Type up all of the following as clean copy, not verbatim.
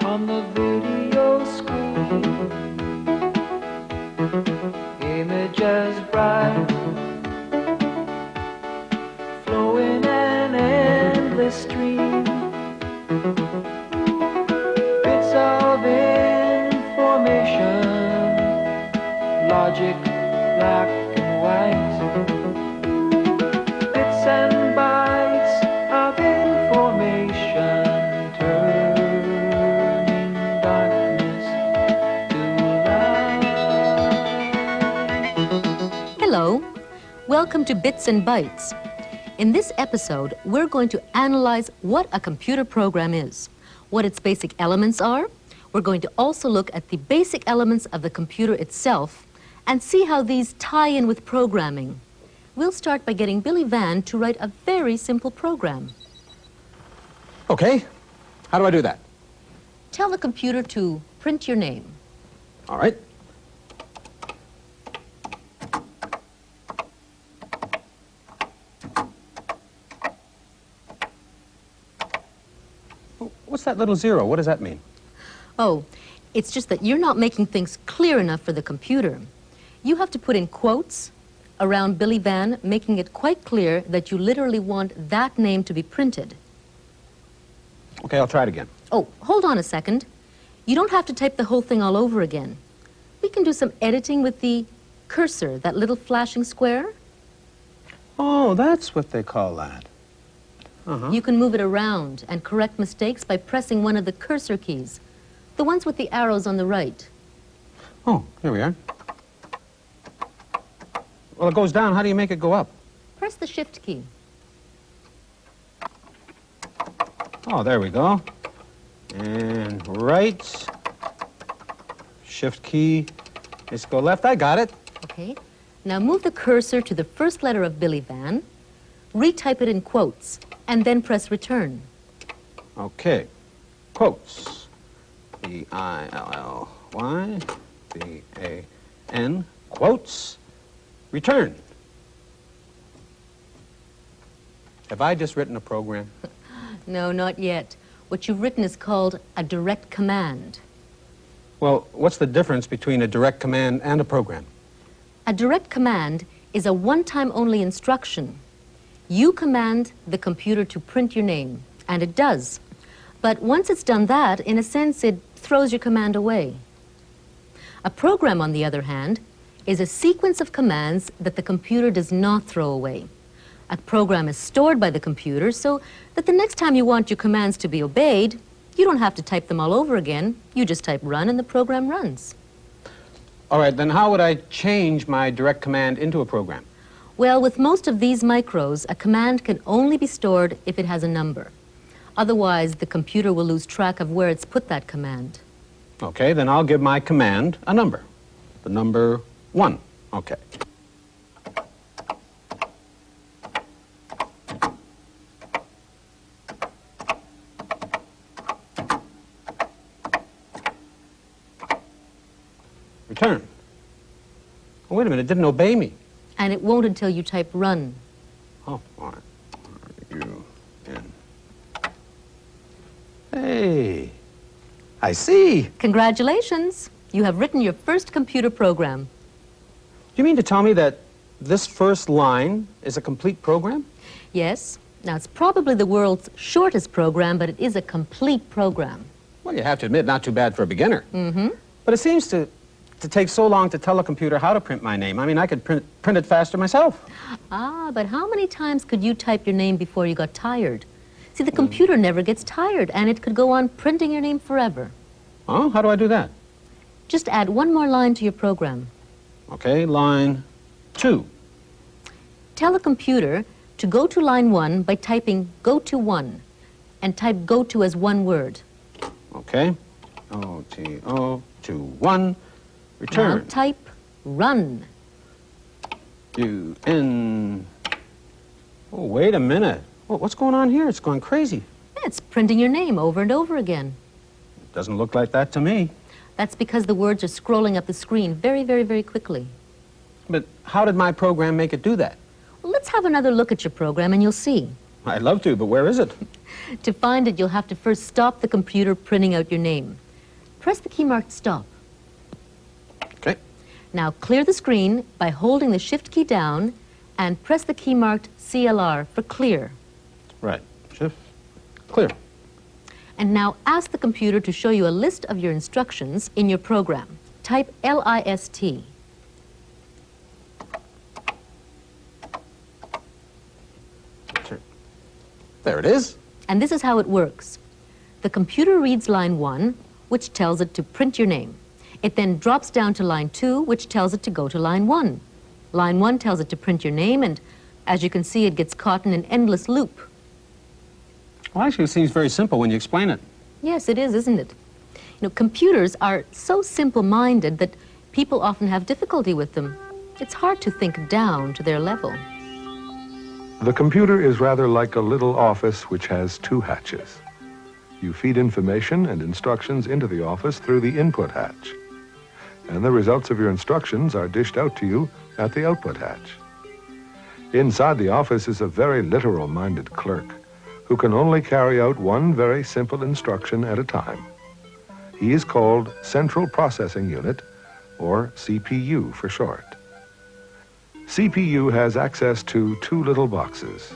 on the video screen. Images bright, flowing an endless stream. Bits of information, logic, black and white. Bits and bytes of information, turning darkness to light. Hello, welcome to Bits and Bytes. In this episode, we're going to analyze what a computer program is, what its basic elements are. We're going to also look at the basic elements of the computer itself and see how these tie in with programming. We'll start by getting Billy Van to write a very simple program. Okay, how do I do that? Tell the computer to print your name. All right. What's that little zero? What does that mean? Oh, it's just that you're not making things clear enough for the computer. You have to put in quotes around Billy Van, making it quite clear that you literally want that name to be printed. Okay, I'll try it again. Oh, hold on a second. You don't have to type the whole thing all over again. We can do some editing with the cursor, that little flashing square. Oh, that's what they call that. Uh-huh. You can move it around and correct mistakes by pressing one of the cursor keys, the ones with the arrows on the right. Oh, here we are. Well, it goes down. How do you make it go up? Press the shift key. Oh, there we go. And right. Shift key. Let's go left. I got it. Okay. Now move the cursor to the first letter of Billy Van, retype it in quotes, and then press return. Okay. Quotes. B-I-L-L-Y, B-A-N, quotes, return. Have I just written a program? No, not yet. What you've written is called a direct command. Well, what's the difference between a direct command and a program? A direct command is a one-time only instruction. You command the computer to print your name, and it does. But once it's done that, in a sense, it throws your command away. A program, on the other hand, is a sequence of commands that the computer does not throw away. A program is stored by the computer so that the next time you want your commands to be obeyed, you don't have to type them all over again. You just type run and the program runs. All right, then how would I change my direct command into a program? Well, with most of these micros, a command can only be stored if it has a number. Otherwise, the computer will lose track of where it's put that command. Okay, then I'll give my command a number. The number 1. Okay. Return. Oh, wait a minute, it didn't obey me. And it won't until you type run. Oh, all right. R-U-N. Hey, I see. Congratulations! You have written your first computer program. Do you mean to tell me that this first line is a complete program? Yes. Now, it's probably the world's shortest program, but it is a complete program. Well, you have to admit, not too bad for a beginner. Mm-hmm. But it seems to take so long to tell a computer how to print my name. I mean, I could print it faster myself. Ah, but how many times could you type your name before you got tired? See, the computer never gets tired, and it could go on printing your name forever. Oh, how do I do that? Just add one more line to your program. Okay, line 2. Tell the computer to go to line 1 by typing go to 1, and type go to as one word. Okay, O-T-O, 2, 1, return. Now type run. U-N. Oh, wait a minute. What's going on here? It's going crazy. It's printing your name over and over again. It doesn't look like that to me. That's because the words are scrolling up the screen very, very, very quickly. But how did my program make it do that? Well, let's have another look at your program and you'll see. I'd love to, but where is it? To find it, you'll have to first stop the computer printing out your name. Press the key marked stop. Okay. Now clear the screen by holding the Shift key down and press the key marked CLR for clear. Right. Shift. Clear. And now ask the computer to show you a list of your instructions in your program. Type LIST. There it is. And this is how it works. The computer reads line 1, which tells it to print your name. It then drops down to line 2, which tells it to go to line 1. Line 1 tells it to print your name, and as you can see, it gets caught in an endless loop. Well, actually, it seems very simple when you explain it. Yes, it is, isn't it? You know, computers are so simple-minded that people often have difficulty with them. It's hard to think down to their level. The computer is rather like a little office which has two hatches. You feed information and instructions into the office through the input hatch, and the results of your instructions are dished out to you at the output hatch. Inside the office is a very literal-minded clerk who can only carry out one very simple instruction at a time. He is called Central Processing Unit, or CPU for short. CPU has access to two little boxes.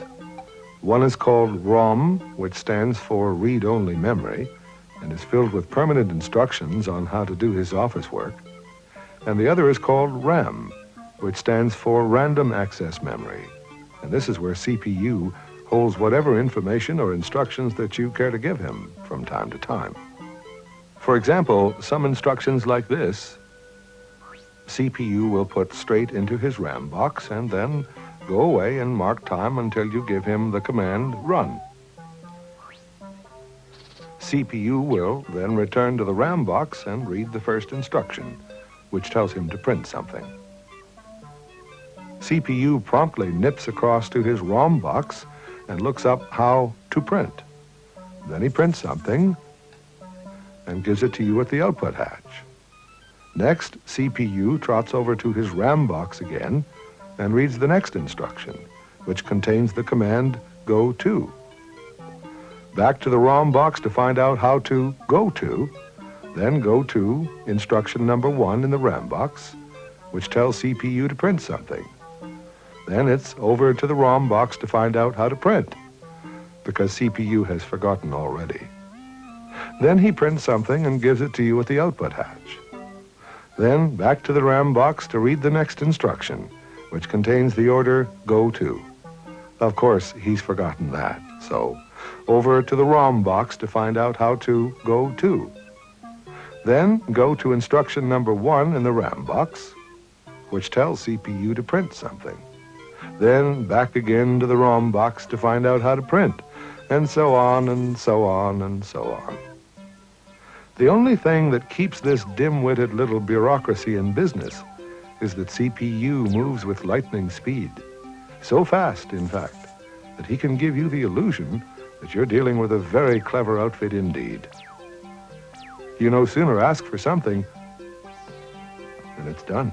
One is called ROM, which stands for read-only memory, and is filled with permanent instructions on how to do his office work. And the other is called RAM, which stands for random access memory. And this is where CPU holds whatever information or instructions that you care to give him from time to time. For example, some instructions like this, CPU will put straight into his RAM box and then go away and mark time until you give him the command run. CPU will then return to the RAM box and read the first instruction, which tells him to print something. CPU promptly nips across to his ROM box and looks up how to print. Then he prints something and gives it to you at the output hatch. Next, CPU trots over to his RAM box again and reads the next instruction, which contains the command go to. Back to the ROM box to find out how to go to, then go to instruction number 1 in the RAM box, which tells CPU to print something. Then it's over to the ROM box to find out how to print, because CPU has forgotten already. Then he prints something and gives it to you at the output hatch. Then back to the RAM box to read the next instruction, which contains the order go to. Of course, he's forgotten that, so over to the ROM box to find out how to go to. Then go to instruction number 1 in the RAM box, which tells CPU to print something. Then back again to the ROM box to find out how to print, and so on and so on and so on. The only thing that keeps this dim-witted little bureaucracy in business is that CPU moves with lightning speed. So fast, in fact, that he can give you the illusion that you're dealing with a very clever outfit indeed. You no sooner ask for something than it's done.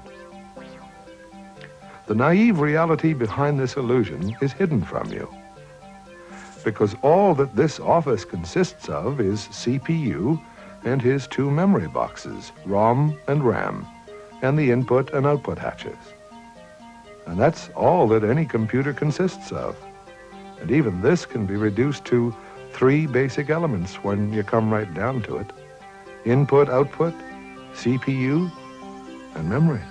The naive reality behind this illusion is hidden from you, because all that this office consists of is CPU and his two memory boxes, ROM and RAM, and the input and output hatches. And that's all that any computer consists of. And even this can be reduced to 3 basic elements when you come right down to it: input, output, CPU, and memory.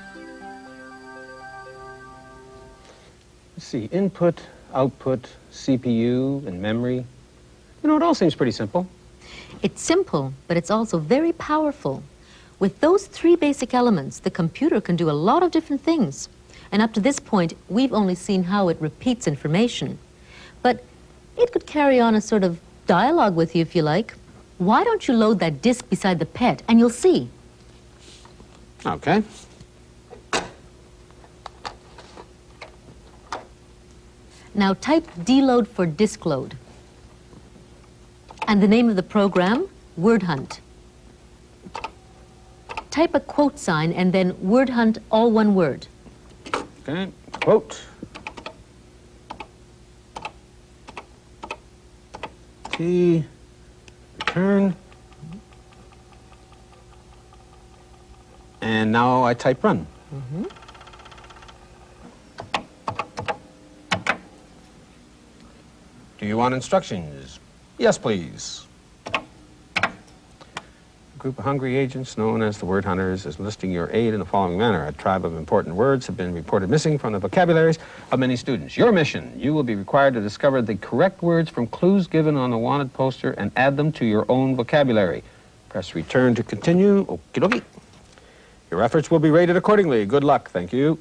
Let's see, input, output, CPU, and memory. You know, it all seems pretty simple. It's simple, but it's also very powerful. With those 3 basic elements, the computer can do a lot of different things. And up to this point, we've only seen how it repeats information. But it could carry on a sort of dialogue with you if you like. Why don't you load that disk beside the pet, and you'll see. Okay. Now type deload for disk load. And the name of the program, word hunt. Type a quote sign and then word hunt, all one word. Okay, quote. key, return, and now I type run. Do you want instructions? Yes, please. A group of hungry agents known as the word hunters is listing your aid in the following manner. A tribe of important words have been reported missing from the vocabularies of many students. Your mission, you will be required to discover the correct words from clues given on the wanted poster and add them to your own vocabulary. Press return to continue. Okie dokie. Your efforts will be rated accordingly. Good luck, thank you.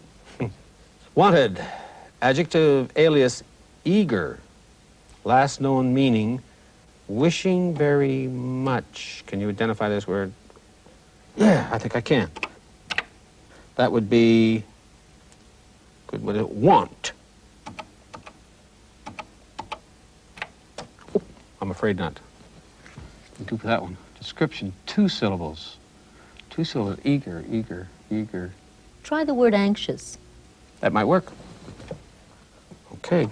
Wanted, adjective alias eager, last known meaning wishing very much. Can you identify this word? Yeah, I think I can. That would be, good, what is it? Want. Oh, I'm afraid not. Do for that one. Description, 2 syllables. 2 syllables, eager, eager, eager. Try the word anxious. That might work. Okay.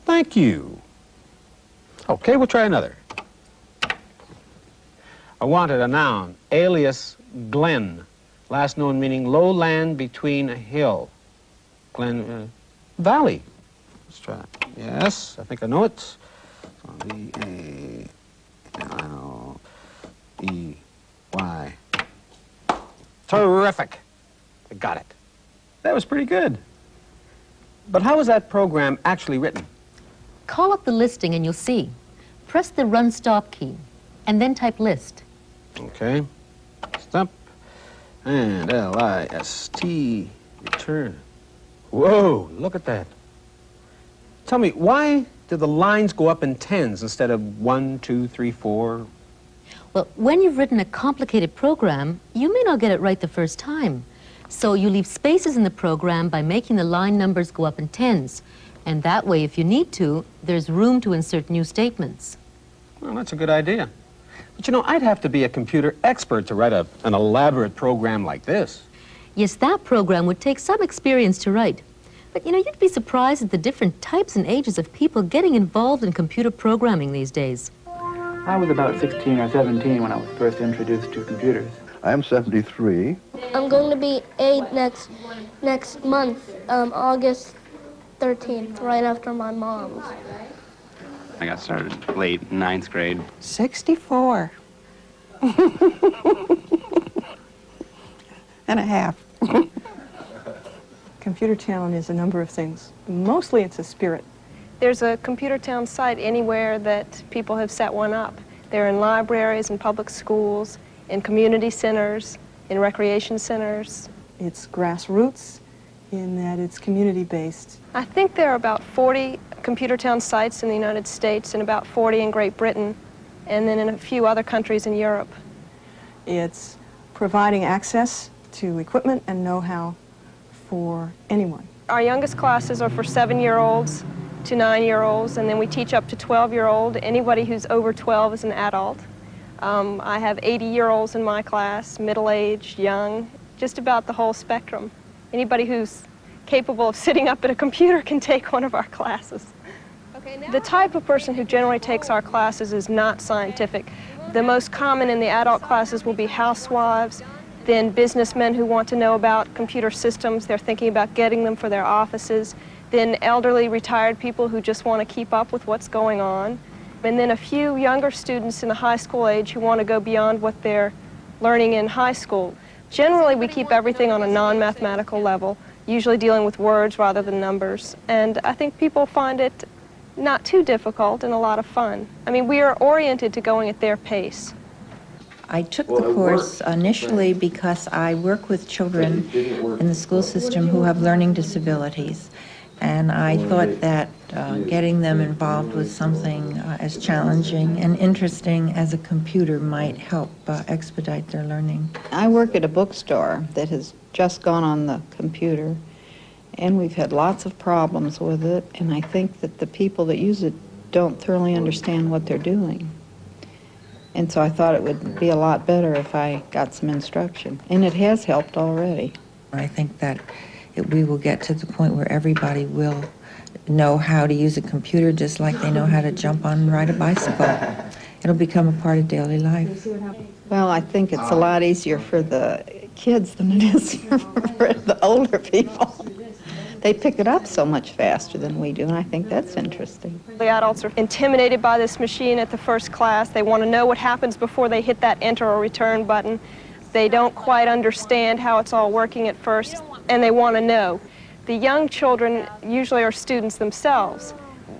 Thank you. Okay, we'll try another. I wanted a noun, alias glen, last known meaning low land between a hill. Glen, valley. Let's try it. Yes, I think I know it. V-A-L-L-E-Y. Terrific. I got it. That was pretty good. But how was that program actually written? Call up the listing and you'll see. Press the run stop key and then type list. Okay. Stop. And L-I-S-T. Return. Whoa, look at that. Tell me, why do the lines go up in tens instead of 1, 2, 3, 4? Well, when you've written a complicated program, you may not get it right the first time. So you leave spaces in the program by making the line numbers go up in tens. And that way, if you need to, there's room to insert new statements. Well, that's a good idea. But you know, I'd have to be a computer expert to write an elaborate program like this. Yes, that program would take some experience to write. But you know, you'd be surprised at the different types and ages of people getting involved in computer programming these days. I was about 16 or 17 when I was first introduced to computers. I'm 73. I'm going to be 8 next month, August 13th, right after my mom's. I got started late, 9th grade. 64. and a half. Computer Town is a number of things. Mostly it's a spirit. There's a Computer Town site anywhere that people have set one up. They're in libraries, in public schools, in community centers, in recreation centers. It's grassroots in that it's community-based. I think there are about 40 Computer Town sites in the United States and about 40 in Great Britain, and then in a few other countries in Europe. It's providing access to equipment and know-how for anyone. Our youngest classes are for 7-year-olds to 9-year-olds, and then we teach up to 12-year-old. Anybody who's over 12 is an adult. I have 80-year-olds in my class, middle-aged, young, just about the whole spectrum. Anybody who's capable of sitting up at a computer can take one of our classes. The type of person who generally takes our classes is not scientific. The most common in the adult classes will be housewives, then businessmen who want to know about computer systems. They're thinking about getting them for their offices. Then elderly retired people who just want to keep up with what's going on. And then a few younger students in the high school age who want to go beyond what they're learning in high school. Generally, we keep everything on a non-mathematical level, usually dealing with words rather than numbers. And I think people find it not too difficult and a lot of fun. I mean, we are oriented to going at their pace. I took the course initially because I work with children in the school system who have learning disabilities. And I thought that getting them involved with something as challenging and interesting as a computer might help expedite their learning. I work at a bookstore that has just gone on the computer, and we've had lots of problems with it, and I think that the people that use it don't thoroughly understand what they're doing. And so I thought it would be a lot better if I got some instruction. And it has helped already. I think that we will get to the point where everybody will know how to use a computer just like they know how to jump on and ride a bicycle. It'll become a part of daily life. Well, I think it's a lot easier for the kids than it is for the older people. They pick it up so much faster than we do, and I think that's interesting. The adults are intimidated by this machine at the first class. They want to know what happens before they hit that enter or return button. They don't quite understand how it's all working at first, and they want to know. The young children usually are students themselves.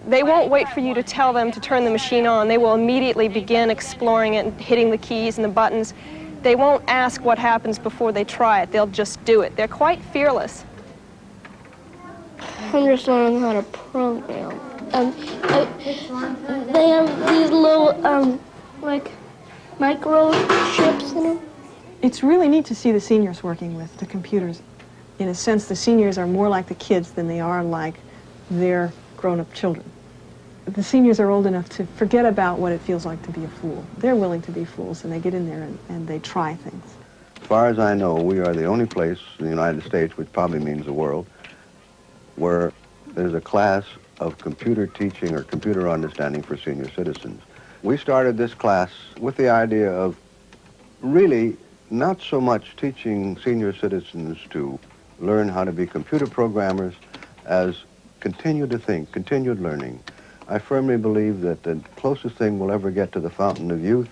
They won't wait for you to tell them to turn the machine on. They will immediately begin exploring it and hitting the keys and the buttons. They won't ask what happens before they try it. They'll just do it. They're quite fearless. I'm just learning how to program. They have these little, like, microchips in them. It's really neat to see the seniors working with the computers. In a sense, the seniors are more like the kids than they are like their grown-up children. The seniors are old enough to forget about what it feels like to be a fool. They're willing to be fools, and they get in there and they try things. As far as I know, we are the only place in the United States, which probably means the world, where there's a class of computer teaching or computer understanding for senior citizens. We started this class with the idea of really not so much teaching senior citizens to learn how to be computer programmers as continue to think, continued learning. I firmly believe that the closest thing we'll ever get to the fountain of youth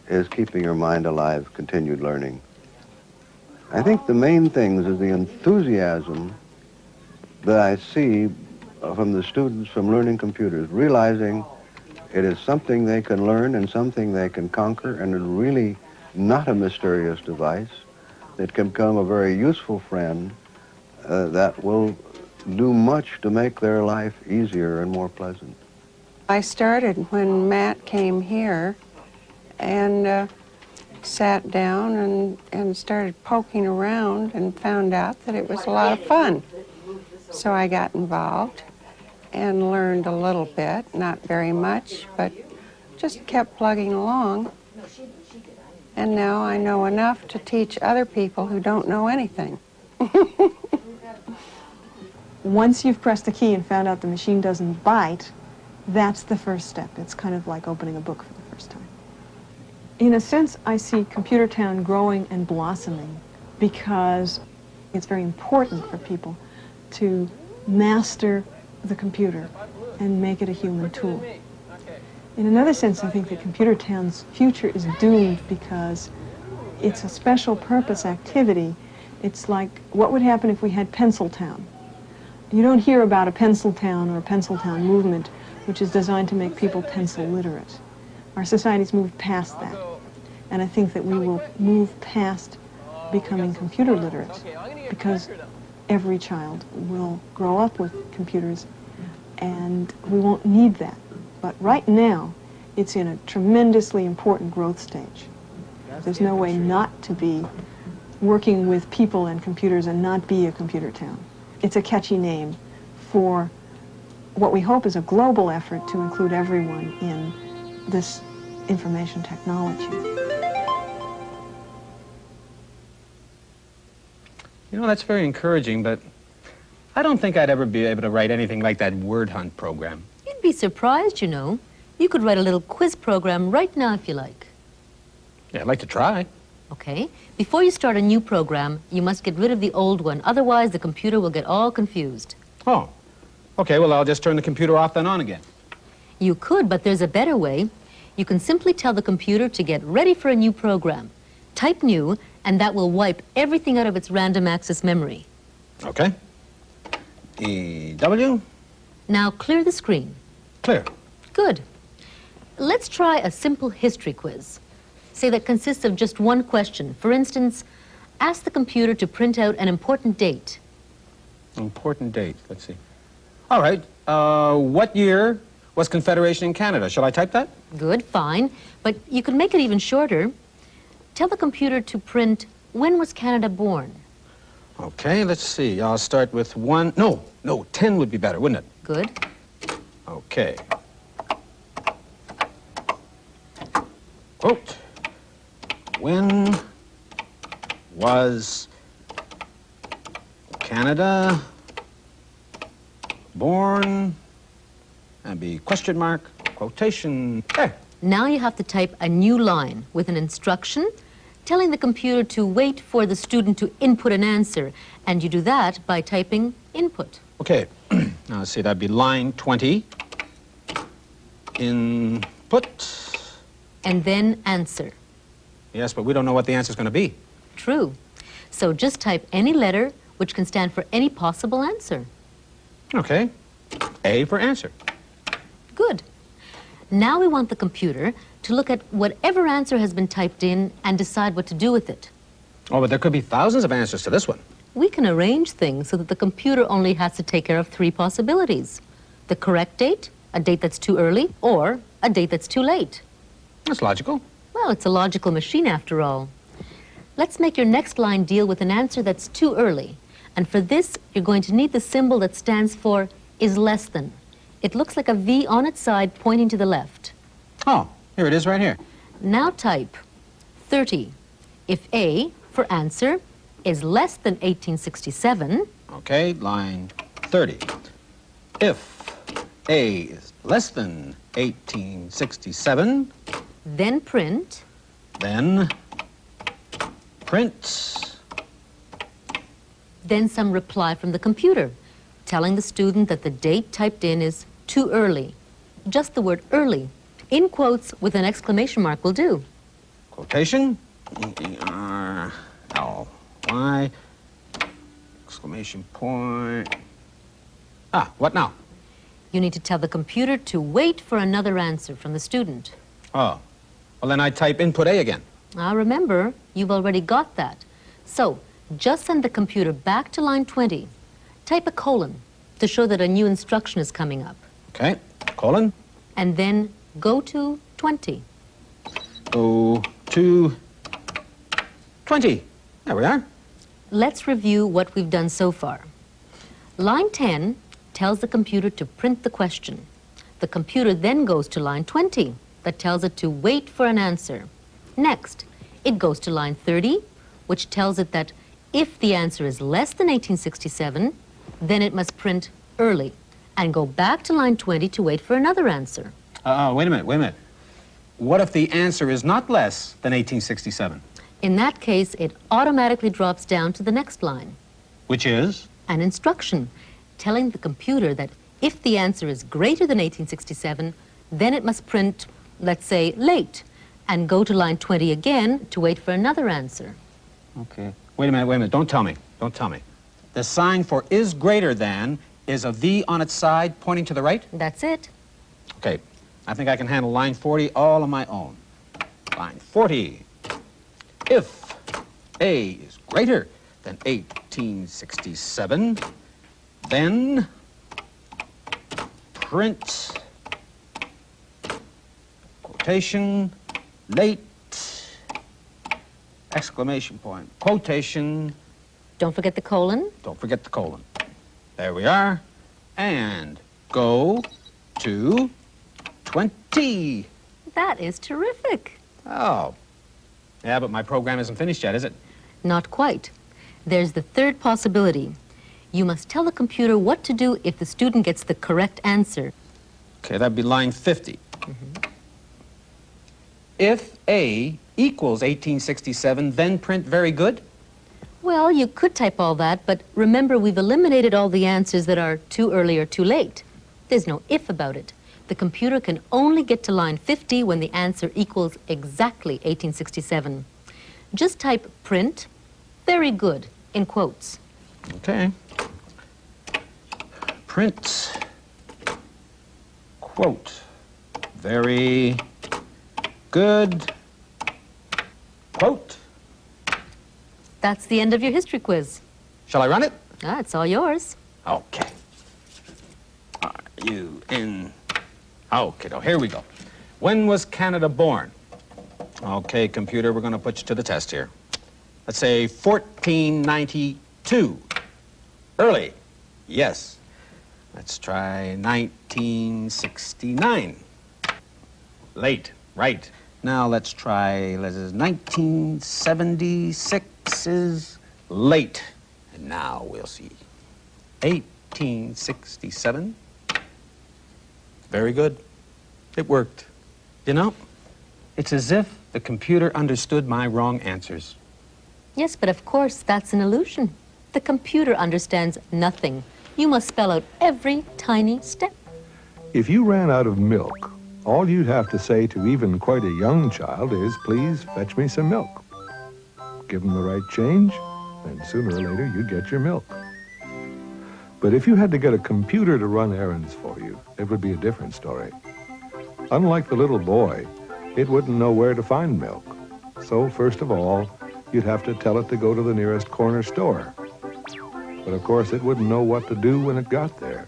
is keeping your mind alive, continued learning. I think the main things is the enthusiasm that I see from the students from learning computers, realizing it is something they can learn and something they can conquer, and it's really not a mysterious device. It can become a very useful friend that will do much to make their life easier and more pleasant. I started when Matt came here and sat down and started poking around and found out that it was a lot of fun. So I got involved and learned a little bit, not very much, but just kept plugging along. And now I know enough to teach other people who don't know anything. Once you've pressed the key and found out the machine doesn't bite, that's the first step. It's kind of like opening a book for the first time. In a sense, I see Computer Town growing and blossoming because it's very important for people to master the computer and make it a human tool. In another sense, I think that Computer Town's future is doomed because it's a special purpose activity. It's like, what would happen if we had Pencil Town? You don't hear about a Pencil Town or a Pencil Town movement which is designed to make people pencil literate. Our society's moved past that. And I think that we will move past becoming computer literate because every child will grow up with computers and we won't need that. But right now, it's in a tremendously important growth stage. There's no way not to be working with people and computers and not be a computer town. It's a catchy name for what we hope is a global effort to include everyone in this information technology. You know, that's very encouraging, but I don't think I'd ever be able to write anything like that word hunt program. You'd be surprised, you know. You could write a little quiz program right now if you like. Yeah, I'd like to try. Okay. Before you start a new program, you must get rid of the old one. Otherwise, the computer will get all confused. Oh. Okay, well, I'll just turn the computer off then on again. You could, but there's a better way. You can simply tell the computer to get ready for a new program. Type new, and that will wipe everything out of its random access memory. Okay. EW. Now clear the screen. Clear. Good. Let's try a simple history quiz. Say that consists of just one question. For instance, ask the computer to print out an important date. Important date. Let's see. All right. What year was Confederation in Canada? Shall I type that? Good, fine. But you can make it even shorter. Tell the computer to print, when was Canada born? Okay, let's see. I'll start with 1. No, 10 would be better, wouldn't it? Good. Okay. Quote, when was Canada born? And be question mark, quotation. There. Now you have to type a new line with an instruction telling the computer to wait for the student to input an answer. And you do that by typing input. Okay, now let's see, that'd be line 20. Input. And then answer. Yes, but we don't know what the answer's going to be. True. So just type any letter which can stand for any possible answer. Okay, A for answer. Good. Now we want the computer to look at whatever answer has been typed in and decide what to do with it. Oh, but there could be thousands of answers to this one. We can arrange things so that the computer only has to take care of 3 possibilities. The correct date, a date that's too early, or a date that's too late. That's logical. Well, it's a logical machine after all. Let's make your next line deal with an answer that's too early. And for this, you're going to need the symbol that stands for is less than. It looks like a V on its side pointing to the left. Oh, here it is right here. Now type 30. If A, for answer, is less than 1867... Okay, line 30. If A is less than 1867... Then print... Then print... Then some reply from the computer, telling the student that the date typed in is too early. Just the word early. In quotes with an exclamation mark will do. Quotation, E-R-L-Y, exclamation point. Ah, what now? You need to tell the computer to wait for another answer from the student. Oh, well then I type input A again. Now remember, you've already got that. So, just send the computer back to line 20. Type a colon to show that a new instruction is coming up. Okay, colon. And then go to 20. Go to 20. There we are. Let's review what we've done so far. Line 10 tells the computer to print the question. The computer then goes to line 20 that tells it to wait for an answer. Next, it goes to line 30, which tells it that if the answer is less than 1867, then it must print early and go back to line 20 to wait for another answer. Wait a minute. What if the answer is not less than 1867? In that case, it automatically drops down to the next line. Which is? An instruction telling the computer that if the answer is greater than 1867, then it must print, let's say, late, and go to line 20 again to wait for another answer. Okay. Wait a minute. Don't tell me. The sign for is greater than is a V on its side pointing to the right? That's it. Okay. I think I can handle line 40 all on my own. Line 40. If A is greater than 1867, then print quotation late exclamation point quotation. Don't forget the colon. Don't forget the colon. There we are. And go to 20. That is terrific. Oh. Yeah, but my program isn't finished yet, is it? Not quite. There's the third possibility. You must tell the computer what to do if the student gets the correct answer. Okay, that'd be line 50. If A equals 1867, then print very good? Well, you could type all that, but remember we've eliminated all the answers that are too early or too late. There's no if about it. The computer can only get to line 50 when the answer equals exactly 1867. Just type print, very good, in quotes. Okay. Print, quote, very good, quote. That's the end of your history quiz. Shall I run it? It's all yours. Okay. R-U-N. Okay, now here we go. When was Canada born? Okay, computer, we're going to put you to the test here. Let's say 1492. Early. Yes. Let's try 1969. Late. Right. Now let's try, 1976 is late. And now we'll see. 1867. Very good. It worked. You know, it's as if the computer understood my wrong answers. Yes, but of course, that's an illusion. The computer understands nothing. You must spell out every tiny step. If you ran out of milk, all you'd have to say to even quite a young child is, please fetch me some milk. Give them the right change, and sooner or later you'd get your milk. But if you had to get a computer to run errands for you, it would be a different story. Unlike the little boy, it wouldn't know where to find milk. So first of all, you'd have to tell it to go to the nearest corner store. But of course, it wouldn't know what to do when it got there.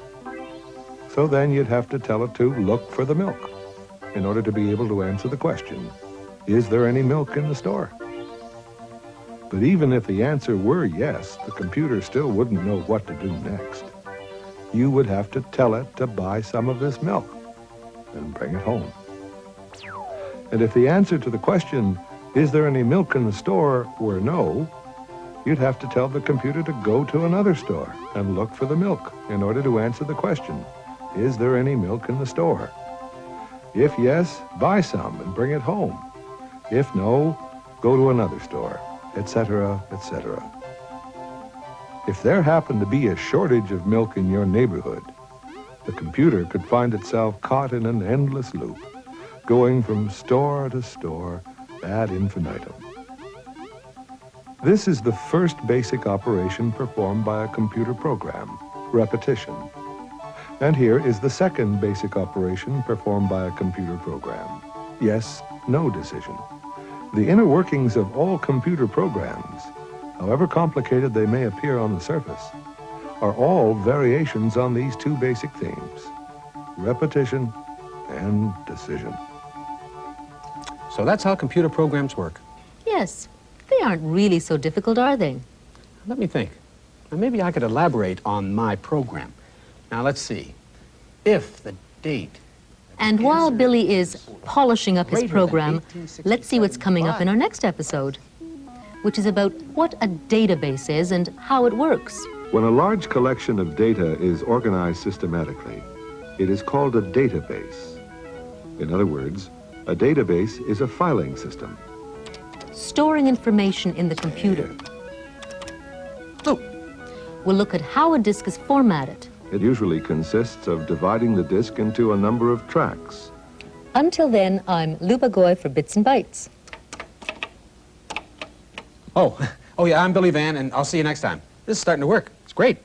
So then you'd have to tell it to look for the milk in order to be able to answer the question, is there any milk in the store? But even if the answer were yes, the computer still wouldn't know what to do next. You would have to tell it to buy some of this milk and bring it home. And if the answer to the question, is there any milk in the store, were no, you'd have to tell the computer to go to another store and look for the milk in order to answer the question, is there any milk in the store? If yes, buy some and bring it home. If no, go to another store, etc., etc. If there happened to be a shortage of milk in your neighborhood, the computer could find itself caught in an endless loop, going from store to store ad infinitum. This is the first basic operation performed by a computer program, repetition. And here is the second basic operation performed by a computer program, yes, no decision. The inner workings of all computer programs, however complicated they may appear on the surface, are all variations on these two basic themes, repetition and decision. So that's how computer programs work. Yes, they aren't really so difficult, are they? Let me think. Now, maybe I could elaborate on my program. Now, let's see. If the date... And while Billy is polishing up his program, let's see what's coming up in our next episode, which is about what a database is and how it works. When a large collection of data is organized systematically, it is called a database. In other words, a database is a filing system. Storing information in the computer. We'll look at how a disk is formatted. It usually consists of dividing the disk into a number of tracks. Until then, I'm Luba Goy for Bits and Bytes. Oh yeah, I'm Billy Van, and I'll see you next time. This is starting to work. It's great.